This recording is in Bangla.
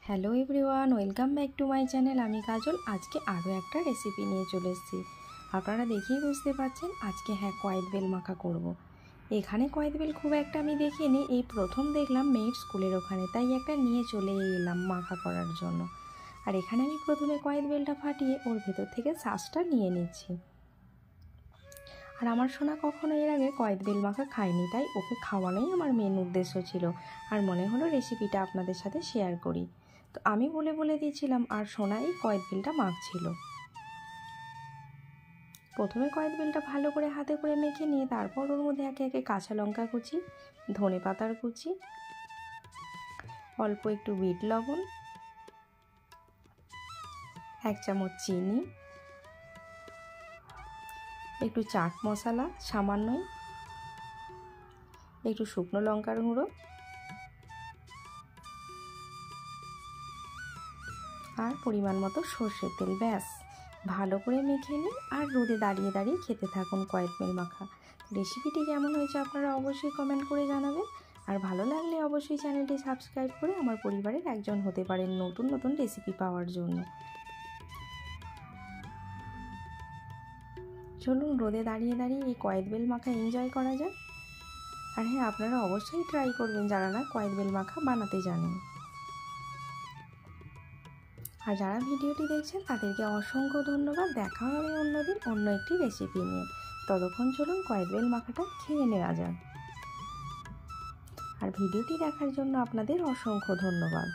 Hello everyone, welcome back to my channel. আমি কাজল। আজকে আরও একটা রেসিপি নিয়ে চলে এসেছি। আপনারা দেখেই বুঝতে পারছেন আজকে কয়েদ বেল মাখা করব। এখানে কয়েদ বেল খুব একটা আমি দেখিনি, এই প্রথম দেখলাম মেয়ের স্কুলের ওখানে, তাই একটা নিয়ে চলে এলাম মাখা করার জন্য। আর এখানে আমি প্রথমে কয়েদ বেলটা ফাটিয়ে ওর ভেতর থেকে শাঁসটা নিয়ে নিচ্ছি। আর আমার সোনা কখনো এর আগে কয়েদ বেল মাখা খায়নি, তাই ওকে খাওয়ানোই আমার মেন উদ্দেশ্য ছিল। আর মনে হলো রেসিপিটা আপনাদের সাথে শেয়ার করি, তো আমি বলে দিয়েছিলাম আর সোনা এই কয়েদ বেলটা মাখছিল। প্রথমে কয়েদ বেলটা ভালো করে হাতে করে মেখে নিয়ে তারপর ওর মধ্যে একে একে কাঁচা লঙ্কা কুচি, ধনে পাতার কুচি, অল্প একটু বিট লবণ, 1 চামচ চিনি, একটু চাট মশলা সামান্যই, একটু শুকনো লঙ্কার গুঁড়ো আর পরিমাণ মতো সর্ষের তেল। ব্যাস, ভালো করে মেখে নিন আর রোদে দাঁড়িয়ে দাঁড়িয়ে খেতে থাকুন কয়েদ বেল মাখা। রেসিপিটি কেমন হয়েছে আপনারা অবশ্যই কমেন্ট করে জানাবেন। আর ভালো লাগলে অবশ্যই চ্যানেলটি সাবস্ক্রাইব করে আমার পরিবারের একজন হতে পারেন নতুন নতুন রেসিপি পাওয়ার জন্য। চলুন রোদে দাঁড়িয়ে দাঁড়িয়ে এই কয়েদ বেল মাখা এনজয় করা যায়। আর হ্যাঁ, আপনারা অবশ্যই ট্রাই করবেন যারা না কয়েদ বেল মাখা বানাতে জানেন। আর যারা ভিডিওটি দেখছেন তাদেরকে অসংখ্য ধন্যবাদ। দেখা হবে অন্যদিন অন্য একটি রেসিপি নিয়ে। ততক্ষণ চলুন কয়েদ বেল মাখাটা খেয়ে নেওয়া যাক। আর ভিডিওটি দেখার জন্য আপনাদের অসংখ্য ধন্যবাদ।